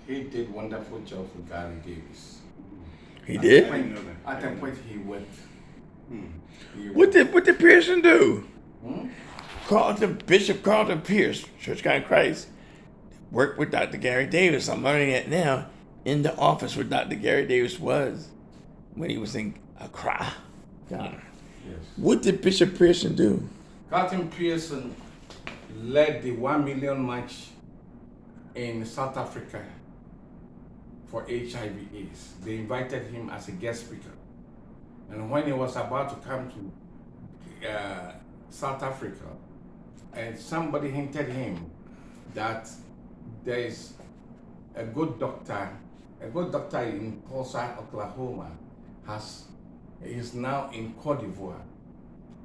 he did wonderful job for Gary Davis. He did? At the point he went. What did Pearson do? Hmm? Bishop Carlton Pierce, Church of God in Christ, worked with Dr. Gary Davis. I'm learning it now. In the office where Dr. Gary Davis was when he was in Accra, Ghana. Yes. What did Bishop Pearson do? Carlton Pearson led the 1 million march in South Africa for HIV/AIDS. They invited him as a guest speaker. And when he was about to come to South Africa, and somebody hinted him that there is a good doctor in Tulsa, Oklahoma, is now in Cote d'Ivoire,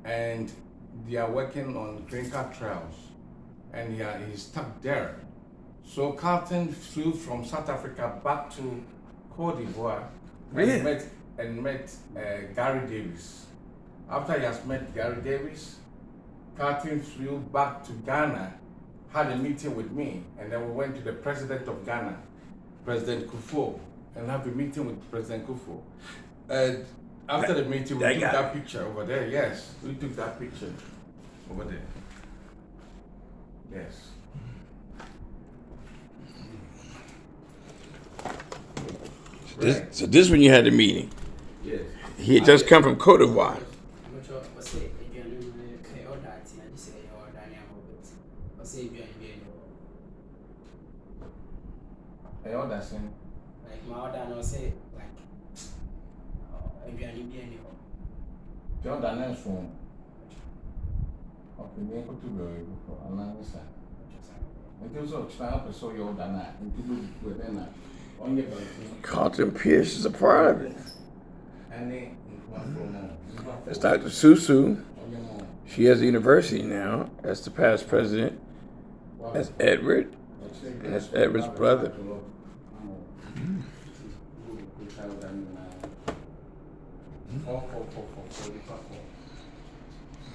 and they are working on green card trials, and he's stuck there. So Carlton flew from South Africa back to Cote d'Ivoire and met Gary Davis. After he has met Gary Davis, Carlton flew back to Ghana, had a meeting with me, and then we went to the president of Ghana, President Kufuor, and have a meeting with President Kufuor. And after the meeting, we took that picture over there. Yes, we took that picture over there. Yes. So this when you had the meeting. Yes. He had just come from Cote d'Ivoire. I understand. Like my order no say like aduane bi ani ho. John Daniel phone. Okay, me go to the analysis. It was a trial for so your Dana into the then on your Carlton Pierce is a part of it. and That's Dr. Susu. She has a university now. That's the past president. That's Edward. And that's Edward's brother.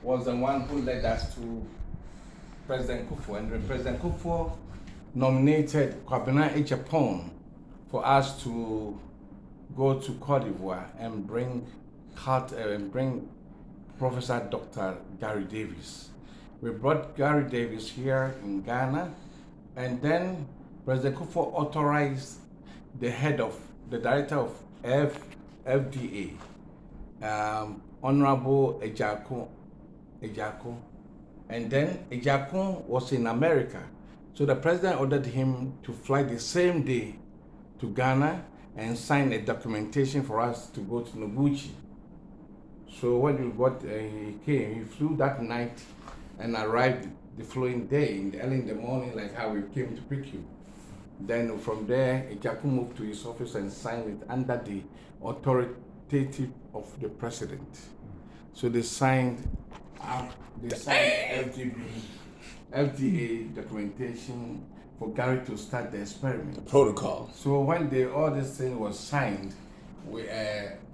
Was the one who led us to President Kufuor, and when President Kufuor nominated Kwabena Echepon for us to go to Cote d'Ivoire and bring Professor Dr. Gary Davis. We brought Gary Davis here in Ghana, and then President Kufuor authorized the director of FDA, Honorable Ejako, and then Ejako was in America. So the president ordered him to fly the same day to Ghana and sign a documentation for us to go to Noguchi. So when he came, he flew that night and arrived the following day, early in the morning, like how we came to pick you. Then from there, Ejako moved to his office and signed it under the authoritative of the president. So they signed FDA documentation for Gary to start the experiment. The protocol. So when all this thing was signed,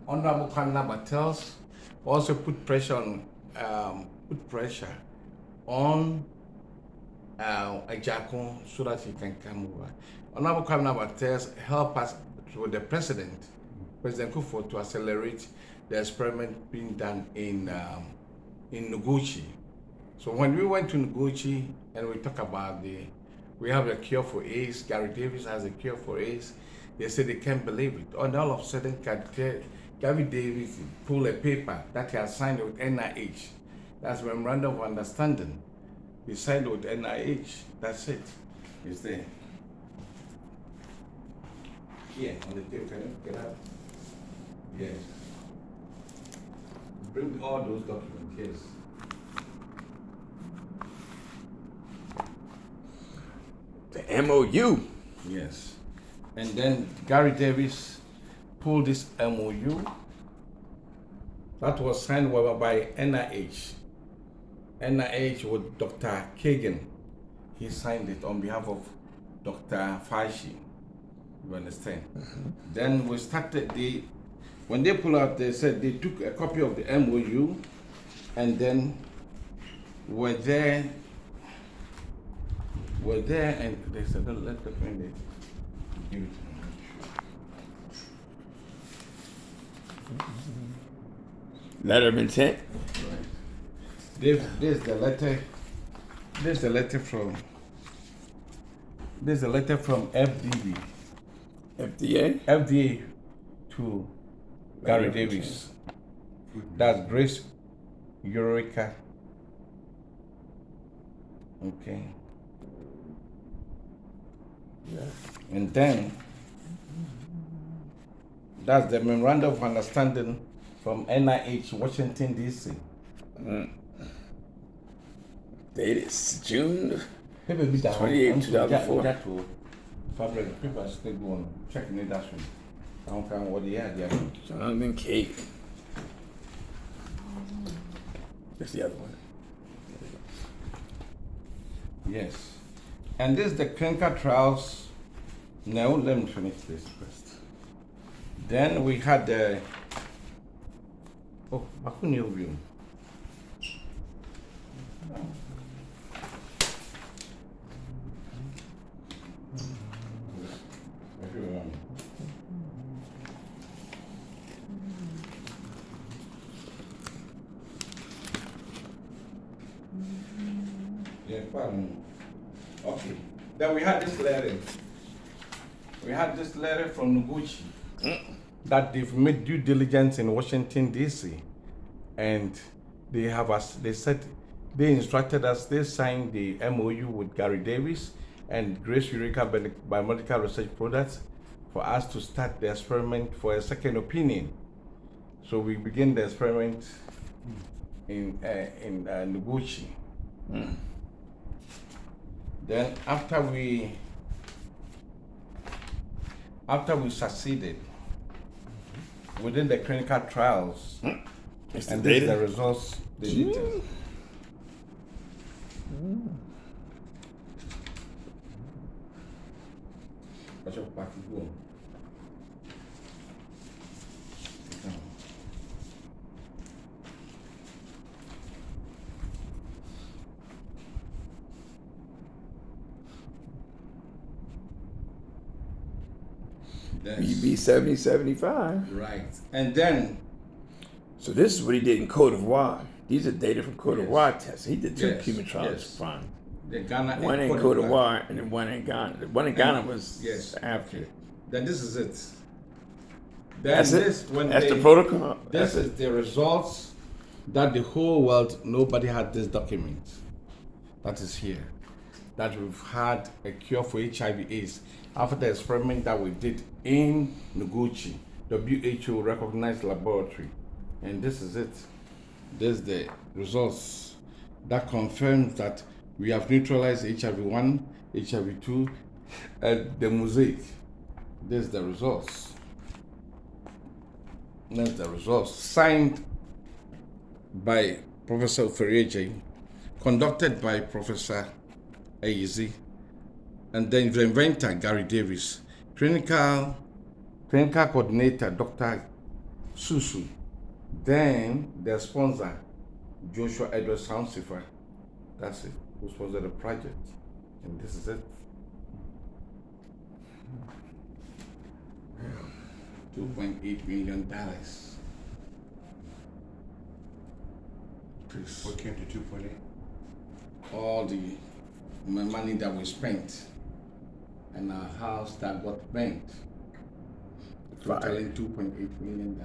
Honorable Kwabena Bartels also put pressure on Ejako so that he can come over. Honorable Kwabena Bartels helped us with the President Kufuor, to accelerate the experiment being done in Noguchi. So when we went to Noguchi and we talk about we have a cure for AIDS, Gary Davis has a cure for AIDS, they said they can't believe it. And all of a sudden, Gary Davis pulled a paper that he had signed with NIH. That's Memorandum of Understanding. He signed with NIH. That's it. It's there. Here, on the table. Can you get out? Yes. Bring all those documents, yes. The MOU. Yes. And then Gary Davis pulled this MOU that was signed by NIH. NIH with Dr. Kagan. He signed it on behalf of Dr. Fauci. You understand? Mm-hmm. Then we started when they pull out, they said they took a copy of the MOU and then were there and they said, let's find it. Give it to me. Letter of intent. Right. This is the letter. This is the letter from. This is a letter from FDB. FDA to Gary Letter of Davis. That's Grace Eureka. Okay. Yeah. And then that's the memorandum of understanding from NIH, Washington DC. Dated June Paper be down. 28, 2004. That will fabric paper still go on. Check me that one. I don't know what they had there. Jonathan Kate. That's the other one. Yes. And this is the clinical trials. Now let me finish this first. Then we had the Bakuni Obium. Yeah, pardon. Okay. Then we had this letter. We had this letter from Noguchi that they've made due diligence in Washington D.C. and they have us. They said they instructed us. They signed the MOU with Gary Davis and Grace Eureka Biomedical Research Products for us to start the experiment for a second opinion. So we begin the experiment in Noguchi. Then after we succeeded within the clinical trials, It's and the this is data. the results, the details. What's your back to go? BB 7075. Right. And then, So this is what he did in Cote d'Ivoire. These are data from Cote Yes. d'Ivoire tests. He did two Yes, human trials. yes. Fine. the Ghana One in Cote d'Ivoire and then one in Ghana. The one in Ghana was yes. after. Then this is it. Then That's this, it. when That's they, the protocol. This That's is the results that the whole world, nobody had this document. That is here. That we've had a cure for HIV/AIDS after the experiment that we did in Noguchi, WHO recognized laboratory. And this is it. This is the results that confirms that we have neutralized HIV-1, HIV-2, and the mosaic. This is the results. That's the results. Signed by Professor Ferreje, conducted by Professor Aizi, and then the inventor Gary Davis, clinical coordinator Dr. Susu, then the sponsor Joshua Edward Soundsifer. That's it. Who sponsored the project, and this is it. $2.8 million. Please. What came to 2.8? All the money that we spent and our house that got banked, totaling $2.8 million.